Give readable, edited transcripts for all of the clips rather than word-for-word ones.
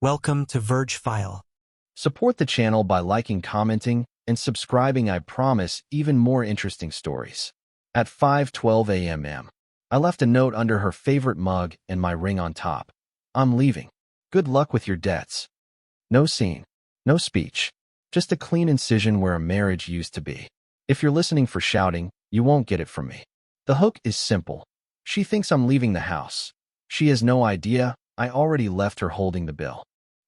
Welcome to Verge File. Support the channel by liking, commenting, and subscribing. I promise even more interesting stories. At 5:12 a.m., I left a note under her favorite mug and my ring on top. I'm leaving. Good luck with your debts. No scene. No speech. Just a clean incision where a marriage used to be. If you're listening for shouting, you won't get it from me. The hook is simple. She thinks I'm leaving the house. She has no idea I already left her holding the bill.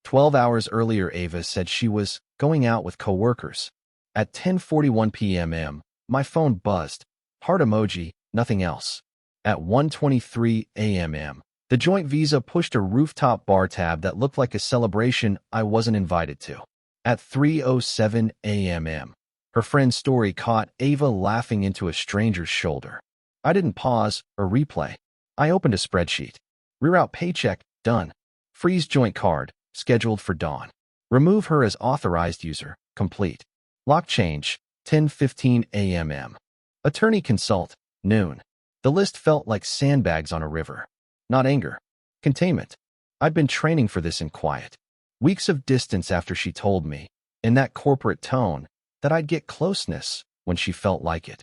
12 hours earlier, Ava said she was going out with coworkers. At 10:41 p.m., my phone buzzed. Heart emoji, nothing else. At 1:23 a.m., the joint visa pushed a rooftop bar tab that looked like a celebration I wasn't invited to. At 3:07 a.m., her friend's story caught Ava laughing into a stranger's shoulder. I didn't pause or replay. I opened a spreadsheet. Reroute paycheck, done. Freeze joint card, scheduled for dawn. Remove her as authorized user, complete. Lock change, 10:15 a.m. Attorney consult, noon. The list felt like sandbags on a river. Not anger. Containment. I'd been training for this in quiet. Weeks of distance after she told me, in that corporate tone, that I'd get closeness when she felt like it.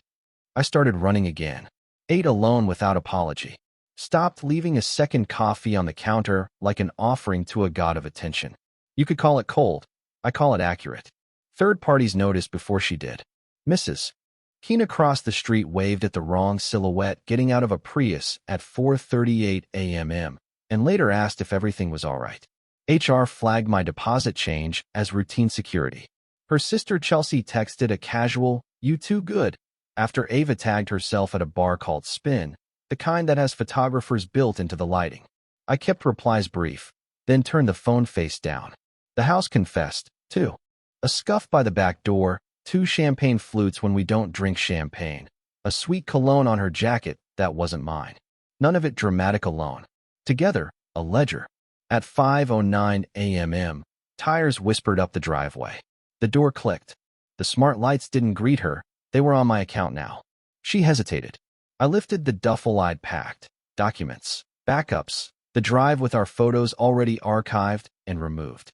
I started running again. Ate alone without apology. Stopped leaving a second coffee on the counter like an offering to a god of attention. You could call it cold. I call it accurate. Third parties noticed before she did. Mrs. Keen across the street waved at the wrong silhouette getting out of a Prius at 4:38 a.m. and later asked if everything was all right. HR flagged my deposit change as routine security. Her sister Chelsea texted a casual, "You too good," after Ava tagged herself at a bar called Spin, the kind that has photographers built into the lighting. I kept replies brief, then turned the phone face down. The house confessed, too. A scuff by the back door, 2 champagne flutes when we don't drink champagne, a sweet cologne on her jacket that wasn't mine. None of it dramatic alone. Together, a ledger. At 5:09 a.m., tires whispered up the driveway. The door clicked. The smart lights didn't greet her. They were on my account now. She hesitated. I lifted the duffel I'd packed. Documents. Backups. The drive with our photos already archived and removed.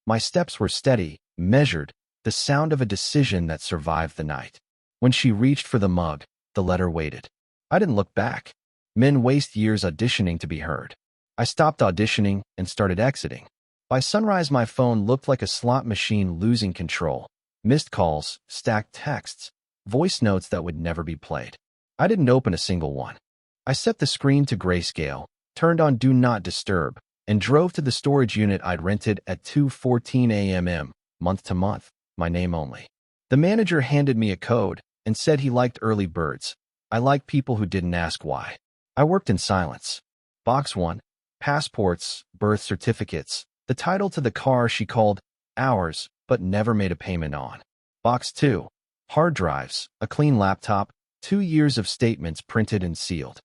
My steps were steady, measured, the sound of a decision that survived the night. When she reached for the mug, the letter waited. I didn't look back. Men waste years auditioning to be heard. I stopped auditioning and started exiting. By sunrise, my phone looked like a slot machine losing control. Missed calls, stacked texts, voice notes that would never be played. I didn't open a single one. I set the screen to grayscale, turned on Do Not Disturb, and drove to the storage unit I'd rented at 2:14 a.m., month to month, my name only. The manager handed me a code and said he liked early birds. I liked people who didn't ask why. I worked in silence. Box 1, passports, birth certificates, the title to the car she called ours, but never made a payment on. Box 2, hard drives, a clean laptop, 2 years of statements printed and sealed.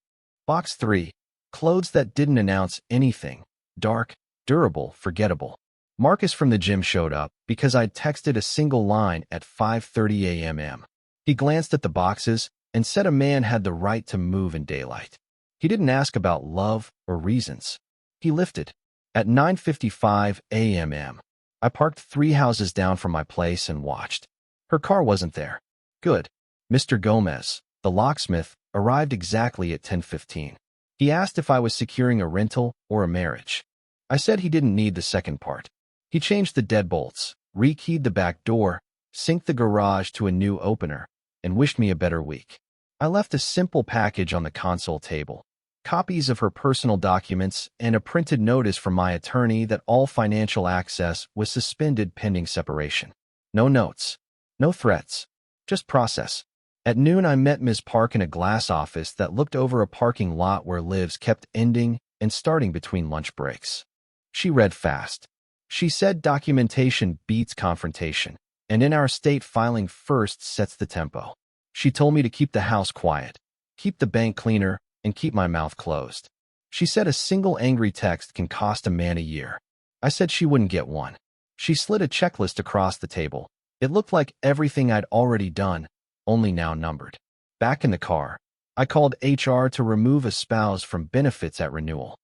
Box 3, clothes that didn't announce anything, dark, durable, forgettable. Marcus from the gym showed up because I'd texted a single line at 5:30 a.m. He glanced at the boxes and said a man had the right to move in daylight. He didn't ask about love or reasons. He lifted. At 9:55 a.m., I parked 3 houses down from my place and watched. Her car wasn't there. Good. Mr. Gomez, the locksmith, arrived exactly at 10:15. He asked if I was securing a rental or a marriage. I said he didn't need the second part. He changed the deadbolts, rekeyed the back door, synced the garage to a new opener, and wished me a better week. I left a simple package on the console table, copies of her personal documents, and a printed notice from my attorney that all financial access was suspended pending separation. No notes, no threats, just process. At noon, I met Ms. Park in a glass office that looked over a parking lot where lives kept ending and starting between lunch breaks. She read fast. She said documentation beats confrontation, and in our state, filing first sets the tempo. She told me to keep the house quiet, keep the bank cleaner, and keep my mouth closed. She said a single angry text can cost a man a year. I said she wouldn't get one. She slid a checklist across the table. It looked like everything I'd already done, only now numbered. Back in the car, I called HR to remove a spouse from benefits at renewal.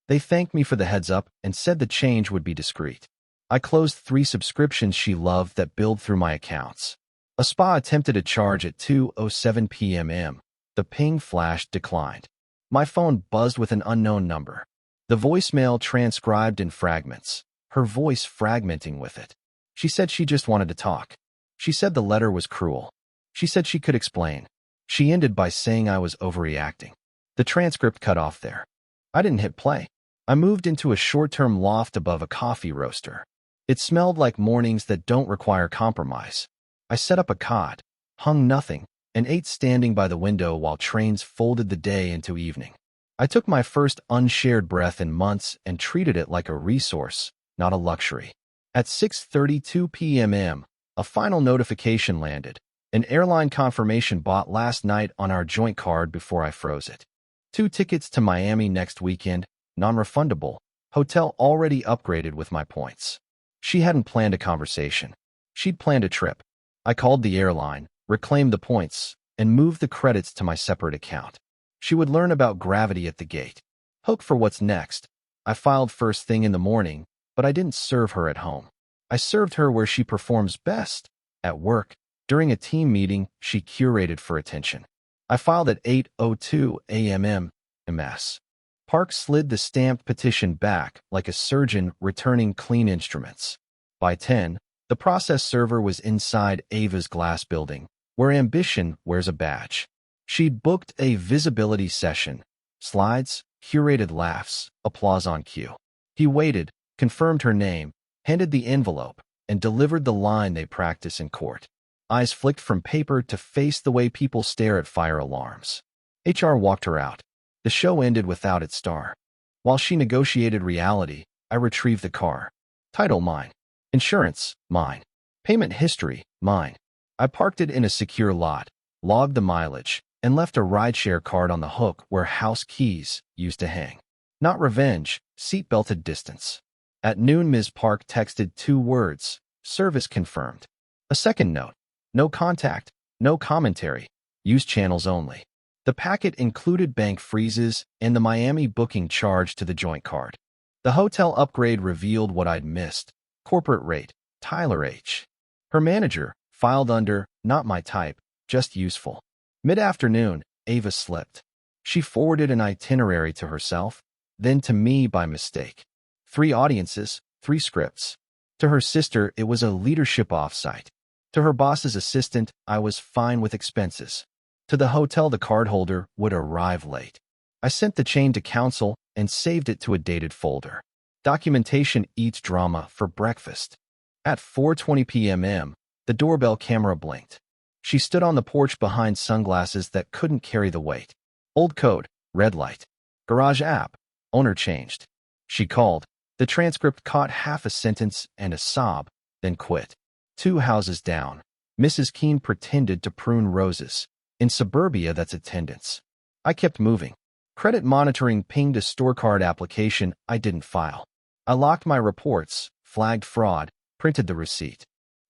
They thanked me for the heads up and said the change would be discreet. I closed 3 subscriptions she loved that billed through my accounts. A spa attempted a charge at 2:07 p.m. The ping flashed declined. My phone buzzed with an unknown number. The voicemail transcribed in fragments, her voice fragmenting with it. She said she just wanted to talk. She said the letter was cruel. She said she could explain. She ended by saying I was overreacting. The transcript cut off there. I didn't hit play. I moved into a short-term loft above a coffee roaster. It smelled like mornings that don't require compromise. I set up a cot, hung nothing, and ate standing by the window while trains folded the day into evening. I took my first unshared breath in months and treated it like a resource, not a luxury. At 6:32 p.m., a final notification landed, an airline confirmation bought last night on our joint card before I froze it. 2 tickets to Miami next weekend, non-refundable, hotel already upgraded with my points. She hadn't planned a conversation. She'd planned a trip. I called the airline, reclaimed the points, and moved the credits to my separate account. She would learn about gravity at the gate. Hook for what's next. I filed first thing in the morning, but I didn't serve her at home. I served her where she performs best, at work. During a team meeting, she curated for attention. I filed at 8:02 a.m. MS. Park slid the stamped petition back like a surgeon returning clean instruments. By 10, the process server was inside Ava's glass building, where ambition wears a badge. She'd booked a visibility session. Slides, curated laughs, applause on cue. He waited, confirmed her name, handed the envelope, and delivered the line they practice in court. Eyes flicked from paper to face the way people stare at fire alarms. HR walked her out. The show ended without its star. While she negotiated reality, I retrieved the car. Title mine. Insurance, mine. Payment history, mine. I parked it in a secure lot, logged the mileage, and left a rideshare card on the hook where house keys used to hang. Not revenge, seatbelted distance. At noon, Ms. Park texted 2 words, service confirmed. A second note, no contact, no commentary, use channels only. The packet included bank freezes and the Miami booking charge to the joint card. The hotel upgrade revealed what I'd missed. Corporate rate, Tyler H. Her manager, filed under, not my type, just useful. Mid-afternoon, Ava slipped. She forwarded an itinerary to herself, then to me by mistake. 3 audiences, 3 scripts. To her sister, it was a leadership offsite. To her boss's assistant, I was fine with expenses. To the hotel, the cardholder would arrive late. I sent the chain to counsel and saved it to a dated folder. Documentation eats drama for breakfast. At 4:20 p.m., the doorbell camera blinked. She stood on the porch behind sunglasses that couldn't carry the weight. Old code, red light. Garage app, owner changed. She called. The transcript caught half a sentence and a sob, then quit. 2 houses down. Mrs. Keene pretended to prune roses. In suburbia, that's attendance. I kept moving. Credit monitoring pinged a storecard application I didn't file. I locked my reports, flagged fraud, printed the receipt.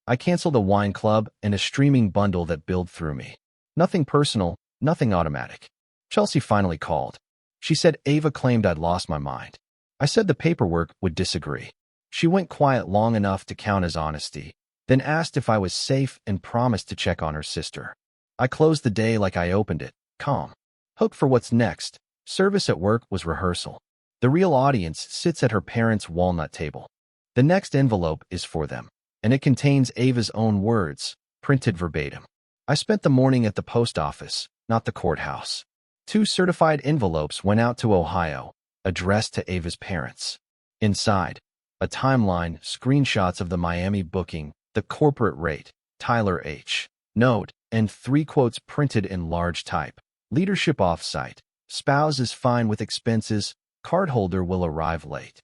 I canceled a wine club and a streaming bundle that billed through me. Nothing personal, nothing automatic. Chelsea finally called. She said Ava claimed I'd lost my mind. I said the paperwork would disagree. She went quiet long enough to count as honesty, then asked if I was safe and promised to check on her sister. I closed the day like I opened it, calm. Hooked for what's next. Service at work was rehearsal. The real audience sits at her parents' walnut table. The next envelope is for them, and it contains Ava's own words, printed verbatim. I spent the morning at the post office, not the courthouse. 2 certified envelopes went out to Ohio, addressed to Ava's parents. Inside, a timeline, screenshots of the Miami booking, the corporate rate, Tyler H. Note, and 3 quotes printed in large type. Leadership offsite. Spouse is fine with expenses. Cardholder will arrive late.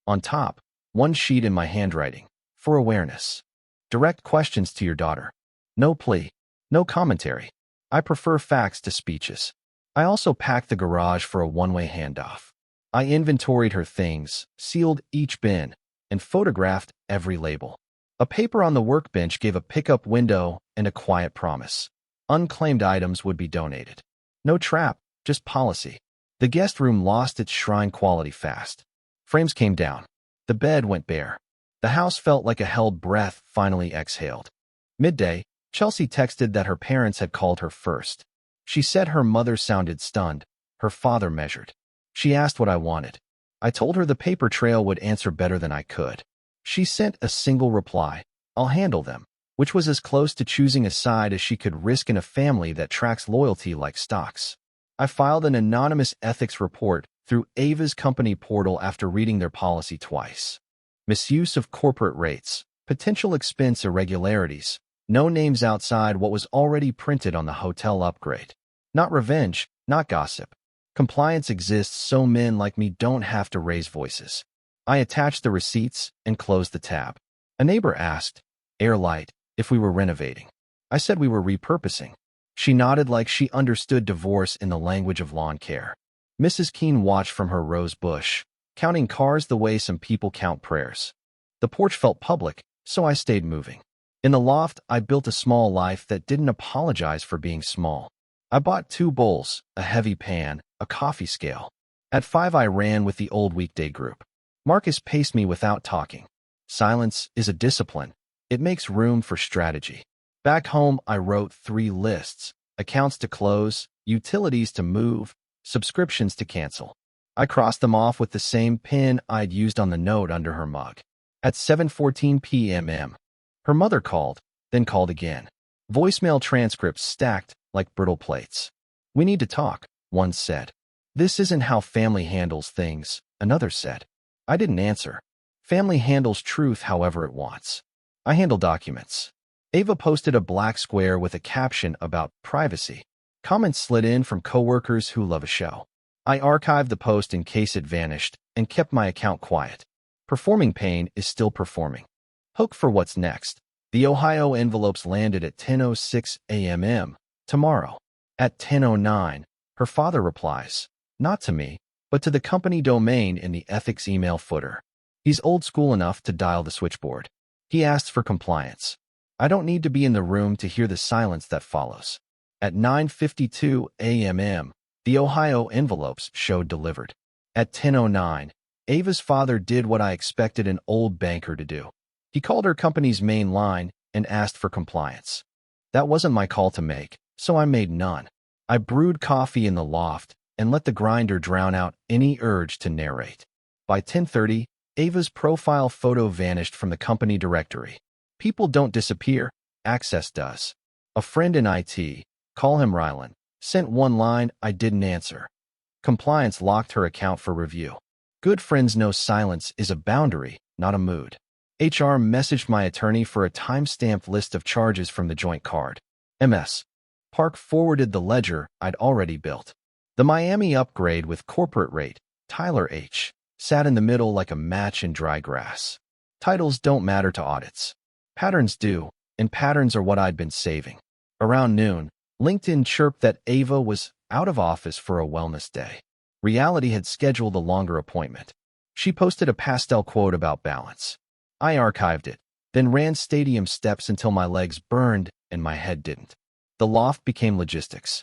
On top, 1 sheet in my handwriting. For awareness. Direct questions to your daughter. No plea. No commentary. I prefer facts to speeches. I also packed the garage for a one-way handoff. I inventoried her things, sealed each bin, and photographed every label. A paper on the workbench gave a pickup window and a quiet promise. Unclaimed items would be donated. No trap, just policy. The guest room lost its shrine quality fast. Frames came down. The bed went bare. The house felt like a held breath finally exhaled. Midday, Chelsea texted that her parents had called her first. She said her mother sounded stunned. Her father measured. She asked what I wanted. I told her the paper trail would answer better than I could. She sent a single reply, "I'll handle them," which was as close to choosing a side as she could risk in a family that tracks loyalty like stocks. I filed an anonymous ethics report through Ava's company portal after reading their policy twice. Misuse of corporate rates, potential expense irregularities, no names outside what was already printed on the hotel upgrade. Not revenge, not gossip. Compliance exists so men like me don't have to raise voices. I attached the receipts and closed the tab. A neighbor asked, "Air light," if we were renovating. I said we were repurposing. She nodded like she understood divorce in the language of lawn care. Mrs. Keene watched from her rose bush, counting cars the way some people count prayers. The porch felt public, so I stayed moving. In the loft, I built a small life that didn't apologize for being small. I bought 2 bowls, a heavy pan, a coffee scale. At 5 I ran with the old weekday group. Marcus paced me without talking. Silence is a discipline. It makes room for strategy. Back home, I wrote 3 lists: accounts to close, utilities to move, subscriptions to cancel. I crossed them off with the same pen I'd used on the note under her mug. At 7:14 p.m., her mother called, then called again. Voicemail transcripts stacked like brittle plates. "We need to talk," one said. "This isn't how family handles things," another said. I didn't answer. Family handles truth however it wants. I handle documents. Ava posted a black square with a caption about privacy. Comments slid in from coworkers who love a show. I archived the post in case it vanished and kept my account quiet. Performing pain is still performing. Hook for what's next. The Ohio envelopes landed at 10:06 a.m. tomorrow. At 10:09, her father replies, not to me, but to the company domain in the ethics email footer. He's old school enough to dial the switchboard. He asks for compliance. I don't need to be in the room to hear the silence that follows. At 9:52 a.m., the Ohio envelopes showed delivered. At 10:09, Ava's father did what I expected an old banker to do. He called her company's main line and asked for compliance. That wasn't my call to make, so I made none. I brewed coffee in the loft and let the grinder drown out any urge to narrate. By 10:30, Ava's profile photo vanished from the company directory. People don't disappear, access does. A friend in IT, call him Rylan, sent one line I didn't answer. Compliance locked her account for review. Good friends know silence is a boundary, not a mood. HR messaged my attorney for a time-stamped list of charges from the joint card. MS. Park forwarded the ledger I'd already built. The Miami upgrade with corporate rate, Tyler H., sat in the middle like a match in dry grass. Titles don't matter to audits. Patterns do, and patterns are what I'd been saving. Around noon, LinkedIn chirped that Ava was out of office for a wellness day. Reality had scheduled a longer appointment. She posted a pastel quote about balance. I archived it, then ran stadium steps until my legs burned and my head didn't. The loft became logistics.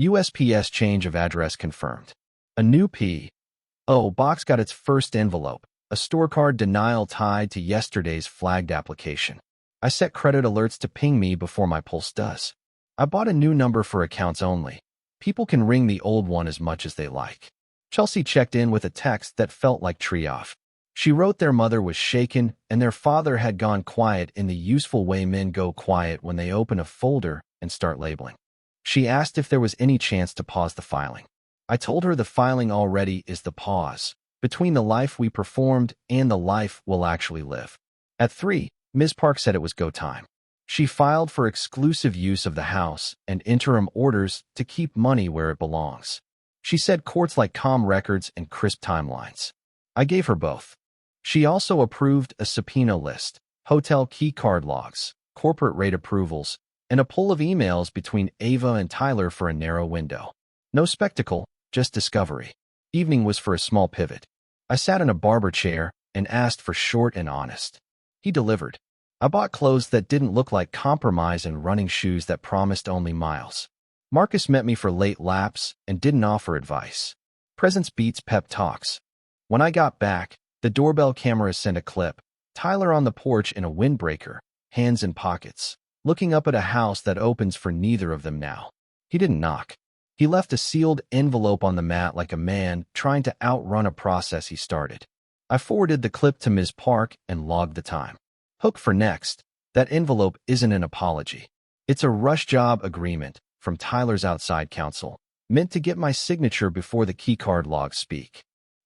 USPS change of address confirmed. A new P.O. box got its first envelope, a store card denial tied to yesterday's flagged application. I set credit alerts to ping me before my pulse does. I bought a new number for accounts only. People can ring the old one as much as they like. Chelsea checked in with a text that felt like tree-off. She wrote their mother was shaken and their father had gone quiet in the useful way men go quiet when they open a folder and start labeling. She asked if there was any chance to pause the filing. I told her the filing already is the pause between the life we performed and the life we'll actually live. At 3, Ms. Park said it was go time. She filed for exclusive use of the house and interim orders to keep money where it belongs. She said courts like calm records and crisp timelines. I gave her both. She also approved a subpoena list, hotel key card logs, corporate rate approvals, and a pool of emails between Ava and Tyler for a narrow window. No spectacle, just discovery. Evening was for a small pivot. I sat in a barber chair and asked for short and honest. He delivered. I bought clothes that didn't look like compromise and running shoes that promised only miles. Marcus met me for late laps and didn't offer advice. Presence beats pep talks. When I got back, the doorbell camera sent a clip. Tyler on the porch in a windbreaker, hands in pockets, looking up at a house that opens for neither of them now. He didn't knock. He left a sealed envelope on the mat like a man trying to outrun a process he started. I forwarded the clip to Ms. Park and logged the time. Hook for next. That envelope isn't an apology. It's a rush job agreement from Tyler's outside counsel, meant to get my signature before the keycard logs speak.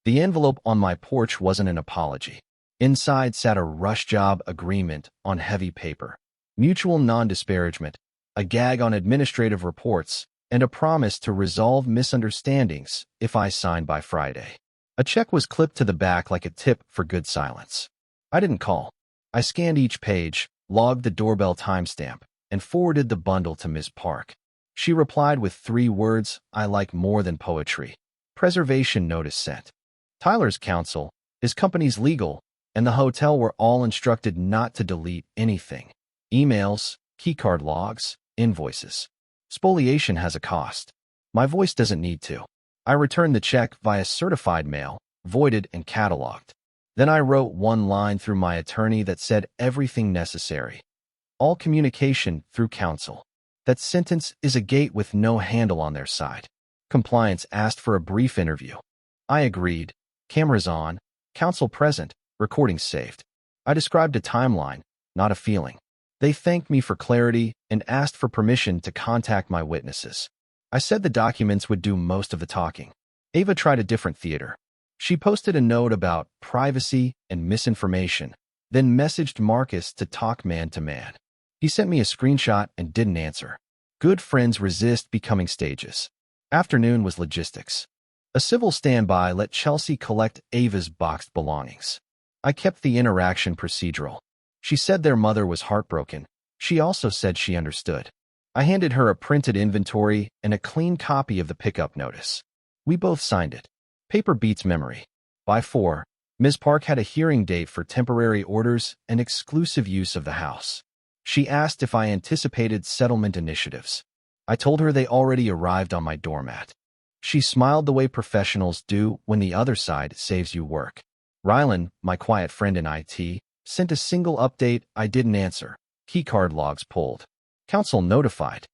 The envelope on my porch wasn't an apology. Inside sat a rush job agreement on heavy paper, mutual non-disparagement, a gag on administrative reports, and a promise to resolve misunderstandings if I signed by Friday. A check was clipped to the back like a tip for good silence. I didn't call. I scanned each page, logged the doorbell timestamp, and forwarded the bundle to Ms. Park. She replied with 3 words I like more than poetry. Preservation notice sent. Tyler's counsel, his company's legal, and the hotel were all instructed not to delete anything. Emails, keycard logs, invoices. Spoliation has a cost. My voice doesn't need to. I returned the check via certified mail, voided and cataloged. Then I wrote one line through my attorney that said everything necessary. All communication through counsel. That sentence is a gate with no handle on their side. Compliance asked for a brief interview. I agreed. Cameras on, counsel present, recording saved. I described a timeline, not a feeling. They thanked me for clarity and asked for permission to contact my witnesses. I said the documents would do most of the talking. Ava tried a different theater. She posted a note about privacy and misinformation, then messaged Marcus to talk man to man. He sent me a screenshot and didn't answer. Good friends resist becoming stages. Afternoon was logistics. A civil standby let Chelsea collect Ava's boxed belongings. I kept the interaction procedural. She said their mother was heartbroken. She also said she understood. I handed her a printed inventory and a clean copy of the pickup notice. We both signed it. Paper beats memory. By 4, Ms. Park had a hearing date for temporary orders and exclusive use of the house. She asked if I anticipated settlement initiatives. I told her they already arrived on my doormat. She smiled the way professionals do when the other side saves you work. Rylan, my quiet friend in IT, sent a single update I didn't answer. Keycard logs pulled. Counsel notified.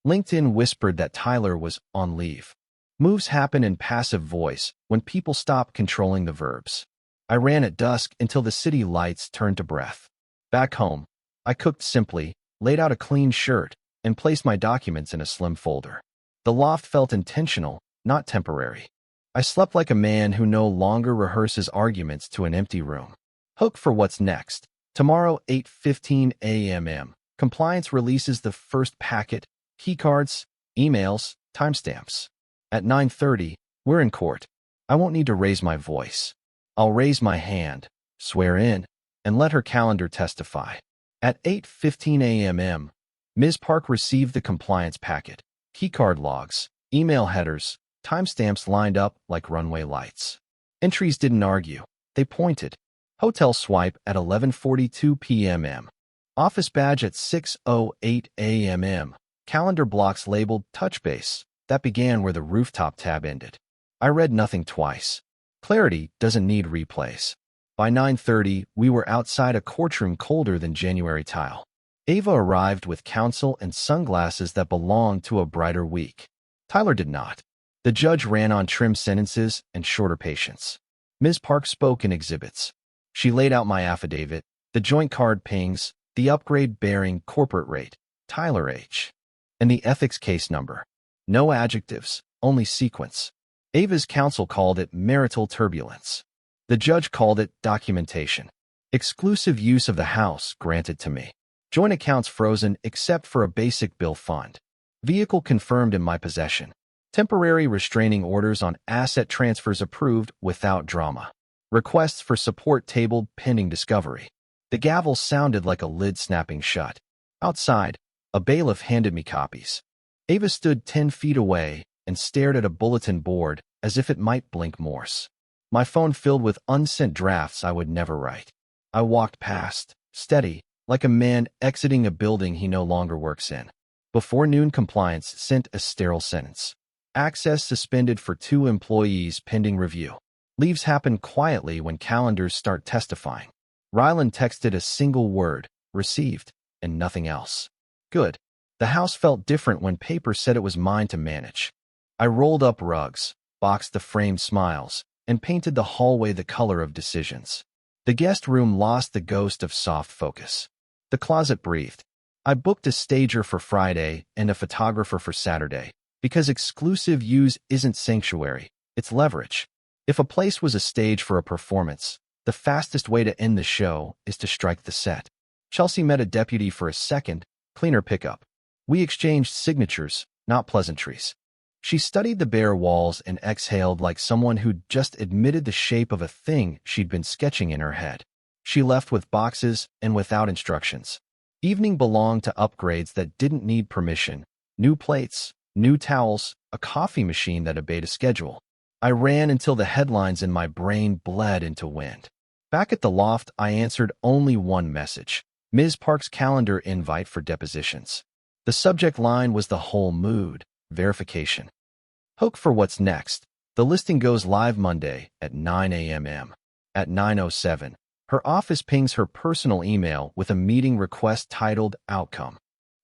LinkedIn whispered that Tyler was on leave. Moves happen in passive voice when people stop controlling the verbs. I ran at dusk until the city lights turned to breath. Back home, I cooked simply, laid out a clean shirt, and placed my documents in a slim folder. The loft felt intentional, not temporary. I slept like a man who no longer rehearses arguments to an empty room. Hook for what's next. Tomorrow, 8:15 a.m. Compliance releases the first packet, keycards, emails, timestamps. At 9:30, we're in court. I won't need to raise my voice. I'll raise my hand, swear in, and let her calendar testify. At 8:15 a.m., Ms. Park received the compliance packet, keycard logs, email headers, timestamps lined up like runway lights. Entries didn't argue. They pointed. Hotel swipe at 11:42 p.m. Office badge at 6:08 a.m. Calendar blocks labeled touch base. That began where the rooftop tab ended. I read nothing twice. Clarity doesn't need replays. By 9:30, we were outside a courtroom colder than January tile. Ava arrived with counsel and sunglasses that belonged to a brighter week. Tyler did not. The judge ran on trim sentences and shorter patience. Ms. Park spoke in exhibits. She laid out my affidavit, the joint card pings, the upgrade bearing corporate rate, Tyler H., and the ethics case number. No adjectives, only sequence. Ava's counsel called it marital turbulence. The judge called it documentation. Exclusive use of the house granted to me. Joint accounts frozen except for a basic bill fund. Vehicle confirmed in my possession. Temporary restraining orders on asset transfers approved without drama. Requests for support tabled pending discovery. The gavel sounded like a lid snapping shut. Outside, a bailiff handed me copies. Ava stood 10 feet away and stared at a bulletin board as if it might blink Morse. My phone filled with unsent drafts I would never write. I walked past, steady, like a man exiting a building he no longer works in. Before noon, compliance sent a sterile sentence. Access suspended for 2 employees pending review. Leaves happen quietly when calendars start testifying. Rylan texted a single word, received, and nothing else. Good. The house felt different when paper said it was mine to manage. I rolled up rugs, boxed the framed smiles, and painted the hallway the color of decisions. The guest room lost the ghost of soft focus. The closet breathed. I booked a stager for Friday and a photographer for Saturday, because exclusive use isn't sanctuary, it's leverage. If a place was a stage for a performance, the fastest way to end the show is to strike the set. Chelsea met a deputy for a second, cleaner pickup. We exchanged signatures, not pleasantries. She studied the bare walls and exhaled like someone who'd just admitted the shape of a thing she'd been sketching in her head. She left with boxes and without instructions. Evening belonged to upgrades that didn't need permission. New plates, new towels, a coffee machine that obeyed a schedule. I ran until the headlines in my brain bled into wind. Back at the loft, I answered only one message. Ms. Park's calendar invite for depositions. The subject line was the whole mood. Verification. Hook for what's next. The listing goes live Monday at 9 a.m. At 9:07, her office pings her personal email with a meeting request titled Outcome.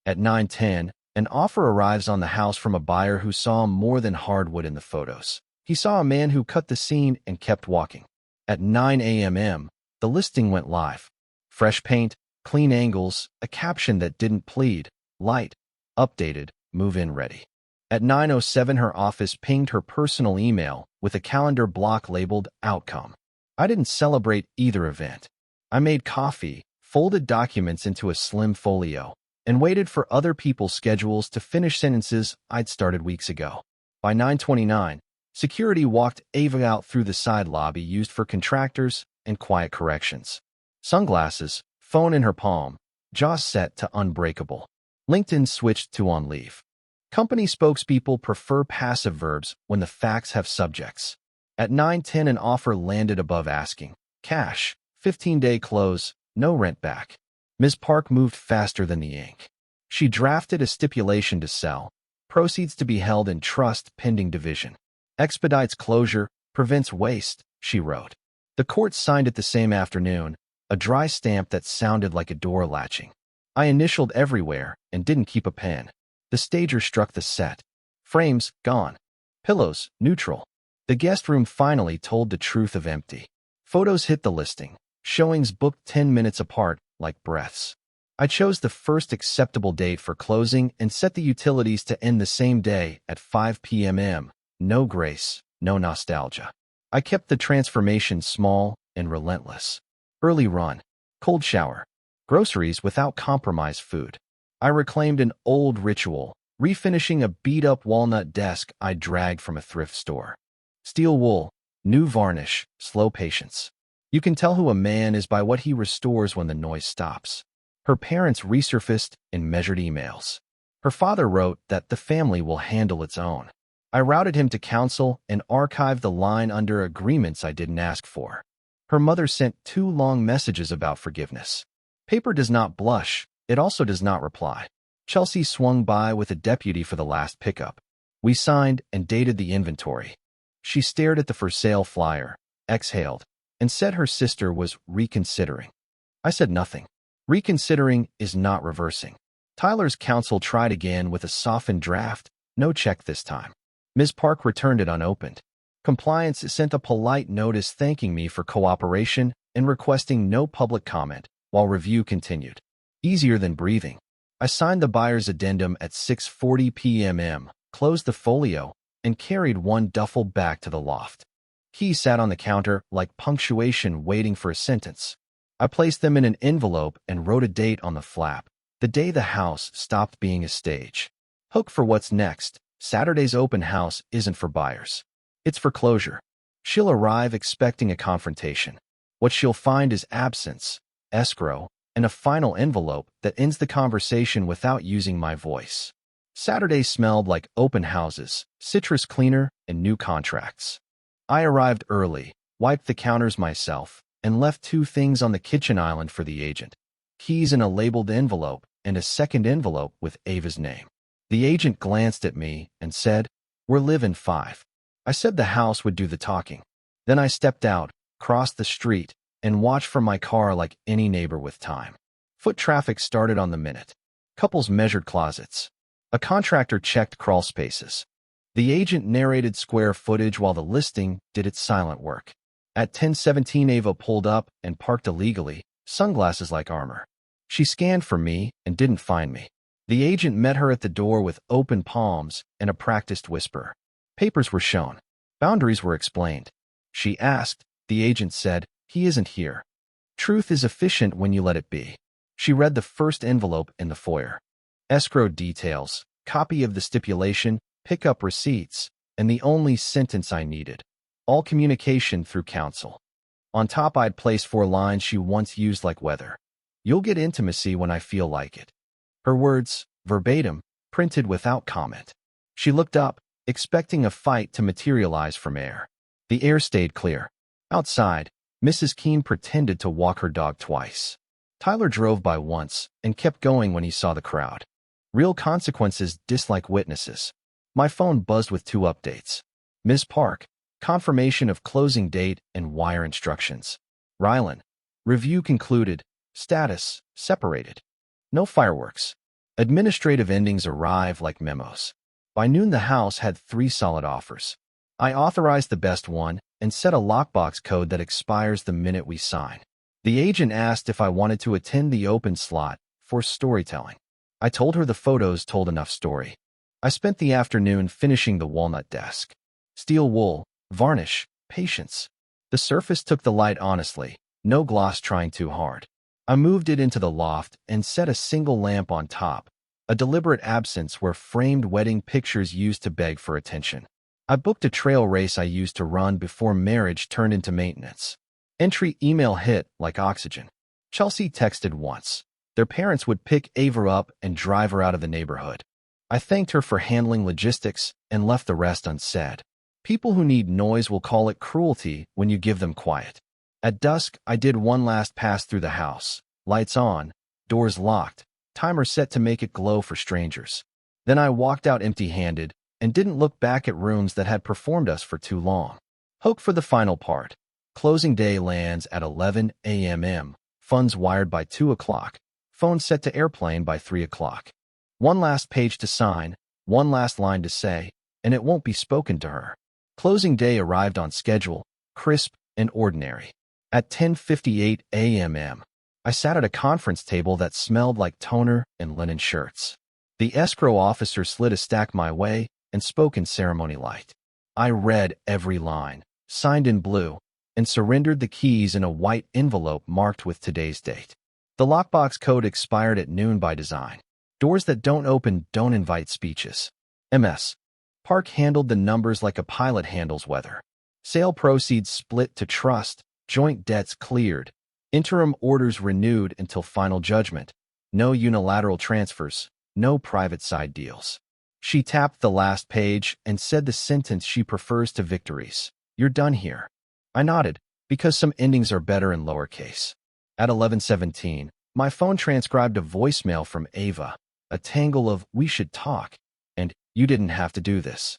At 9:10, an offer arrives on the house from a buyer who saw more than hardwood in the photos. He saw a man who cut the scene and kept walking. At 9 a.m., the listing went live. Fresh paint, clean angles, a caption that didn't plead, light, updated, move-in ready. At 9:07, her office pinged her personal email with a calendar block labeled Outcome. I didn't celebrate either event. I made coffee, folded documents into a slim folio, and waited for other people's schedules to finish sentences I'd started weeks ago. By 9:29, security walked Ava out through the side lobby used for contractors and quiet corrections. Sunglasses, phone in her palm, jaw set to unbreakable. LinkedIn switched to on leave. Company spokespeople prefer passive verbs when the facts have subjects. At 9:10, an offer landed above asking. Cash, 15-day close, no rent back. Ms. Park moved faster than the ink. She drafted a stipulation to sell. Proceeds to be held in trust pending division. Expedites closure, prevents waste, she wrote. The court signed it the same afternoon, a dry stamp that sounded like a door latching. I initialed everywhere and didn't keep a pen. The stager struck the set. Frames, gone. Pillows, neutral. The guest room finally told the truth of empty. Photos hit the listing. Showings booked 10 minutes apart, like breaths. I chose the first acceptable date for closing and set the utilities to end the same day at 5 p.m. No grace, no nostalgia. I kept the transformation small and relentless. Early run. Cold shower. Groceries without compromise food. I reclaimed an old ritual, refinishing a beat-up walnut desk I dragged from a thrift store. Steel wool, new varnish, slow patience. You can tell who a man is by what he restores when the noise stops. Her parents resurfaced in measured emails. Her father wrote that the family will handle its own. I routed him to counsel and archived the line under agreements I didn't ask for. Her mother sent 2 long messages about forgiveness. Paper does not blush. It also does not reply. Chelsea swung by with a deputy for the last pickup. We signed and dated the inventory. She stared at the for sale flyer, exhaled, and said her sister was reconsidering. I said nothing. Reconsidering is not reversing. Tyler's counsel tried again with a softened draft, no check this time. Ms. Park returned it unopened. Compliance sent a polite notice thanking me for cooperation and requesting no public comment while review continued. Easier than breathing. I signed the buyer's addendum at 6:40 p.m., closed the folio, and carried one duffel back to the loft. Key sat on the counter like punctuation waiting for a sentence. I placed them in an envelope and wrote a date on the flap, the day the house stopped being a stage. Hook for what's next. Saturday's open house isn't for buyers. It's for closure. She'll arrive expecting a confrontation. What she'll find is absence, escrow, and a final envelope that ends the conversation without using my voice. Saturday smelled like open houses, citrus cleaner, and new contracts. I arrived early, wiped the counters myself, and left 2 things on the kitchen island for the agent. Keys in a labeled envelope and a second envelope with Ava's name. The agent glanced at me and said, We're living 5. I said the house would do the talking. Then I stepped out, crossed the street, and watched from my car like any neighbor with time. Foot traffic started on the minute. Couples measured closets. A contractor checked crawl spaces. The agent narrated square footage while the listing did its silent work. At 10:17, Ava pulled up and parked illegally, sunglasses like armor. She scanned for me and didn't find me. The agent met her at the door with open palms and a practiced whisper. Papers were shown. Boundaries were explained. She asked. The agent said, "He isn't here." Truth is efficient when you let it be. She read the first envelope in the foyer. Escrow details, copy of the stipulation, pickup receipts, and the only sentence I needed. All communication through counsel. On top, I'd placed 4 lines she once used like weather. "You'll get intimacy when I feel like it." Her words, verbatim, printed without comment. She looked up, expecting a fight to materialize from air. The air stayed clear. Outside, Mrs. Keene pretended to walk her dog twice. Tyler drove by once and kept going when he saw the crowd. Real consequences dislike witnesses. My phone buzzed with 2 updates. Ms. Park, confirmation of closing date and wire instructions. Rylan, review concluded, status, separated. No fireworks. Administrative endings arrive like memos. By noon, the house had 3 solid offers. I authorized the best one and set a lockbox code that expires the minute we sign. The agent asked if I wanted to attend the open slot for storytelling. I told her the photos told enough story. I spent the afternoon finishing the walnut desk. Steel wool, varnish, patience. The surface took the light honestly, no gloss trying too hard. I moved it into the loft and set a single lamp on top, a deliberate absence where framed wedding pictures used to beg for attention. I booked a trail race I used to run before marriage turned into maintenance. Entry email hit like oxygen. Chelsea texted once. Their parents would pick Ava up and drive her out of the neighborhood. I thanked her for handling logistics and left the rest unsaid. People who need noise will call it cruelty when you give them quiet. At dusk, I did one last pass through the house. Lights on, doors locked, timer set to make it glow for strangers. Then I walked out empty-handed and didn't look back at rooms that had performed us for too long. Hope for the final part. Closing day lands at 11 a.m. Funds wired by 2 o'clock. Phone set to airplane by 3 o'clock. One last page to sign, one last line to say, and it won't be spoken to her. Closing day arrived on schedule, crisp and ordinary. At 10:58 a.m., I sat at a conference table that smelled like toner and linen shirts. The escrow officer slid a stack my way and spoke in ceremony light. I read every line, signed in blue, and surrendered the keys in a white envelope marked with today's date. The lockbox code expired at noon by design. Doors that don't open don't invite speeches. MS. Park handled the numbers like a pilot handles weather. Sale proceeds split to trust, joint debts cleared, interim orders renewed until final judgment, no unilateral transfers, no private side deals. She tapped the last page and said the sentence she prefers to victories. "You're done here." I nodded, because some endings are better in lowercase. At 11:17, my phone transcribed a voicemail from Ava, a tangle of "we should talk" and "you didn't have to do this."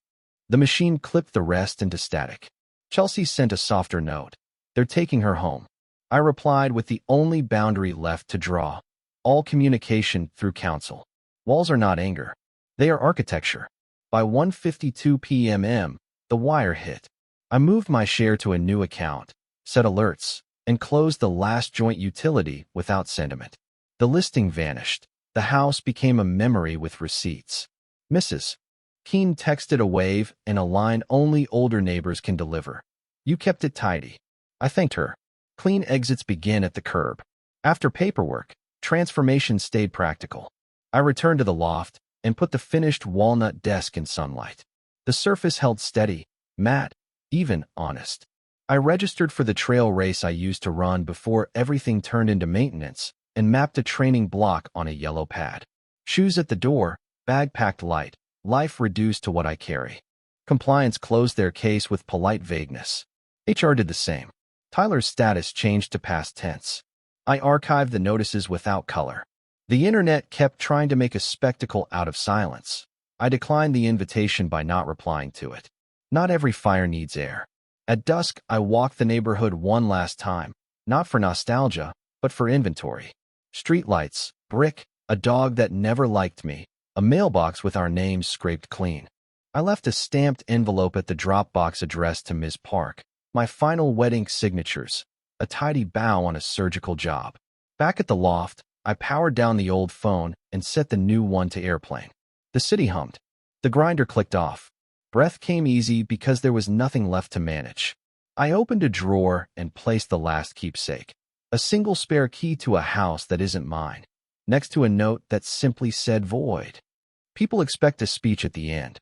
The machine clipped the rest into static. Chelsea sent a softer note. "They're taking her home." I replied with the only boundary left to draw. All communication through counsel. Walls are not anger. They are architecture. By 1:52 p.m., the wire hit. I moved my share to a new account, set alerts, and closed the last joint utility without sentiment. The listing vanished. The house became a memory with receipts. Mrs. Keene texted a wave and a line only older neighbors can deliver. "You kept it tidy." I thanked her. Clean exits begin at the curb. After paperwork, transformation stayed practical. I returned to the loft and put the finished walnut desk in sunlight. The surface held steady, matte, even honest. I registered for the trail race I used to run before everything turned into maintenance and mapped a training block on a yellow pad. Shoes at the door, bag packed light, life reduced to what I carry. Compliance closed their case with polite vagueness. HR did the same. Tyler's status changed to past tense. I archived the notices without color. The internet kept trying to make a spectacle out of silence. I declined the invitation by not replying to it. Not every fire needs air. At dusk, I walked the neighborhood one last time, not for nostalgia, but for inventory. Streetlights, brick, a dog that never liked me, a mailbox with our names scraped clean. I left a stamped envelope at the drop box addressed to Ms. Park, my final wedding signatures, a tidy bow on a surgical job. Back at the loft, I powered down the old phone and set the new one to airplane. The city hummed. The grinder clicked off. Breath came easy because there was nothing left to manage. I opened a drawer and placed the last keepsake, a single spare key to a house that isn't mine, next to a note that simply said void. People expect a speech at the end.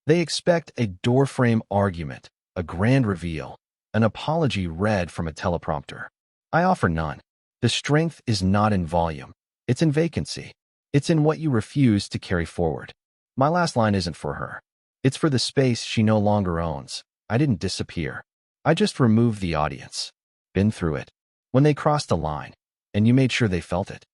They expect a doorframe argument, a grand reveal, an apology read from a teleprompter. I offer none. The strength is not in volume. It's in vacancy. It's in what you refuse to carry forward. My last line isn't for her. It's for the space she no longer owns. I didn't disappear. I just removed the audience. Been through it. When they crossed the line, and you made sure they felt it.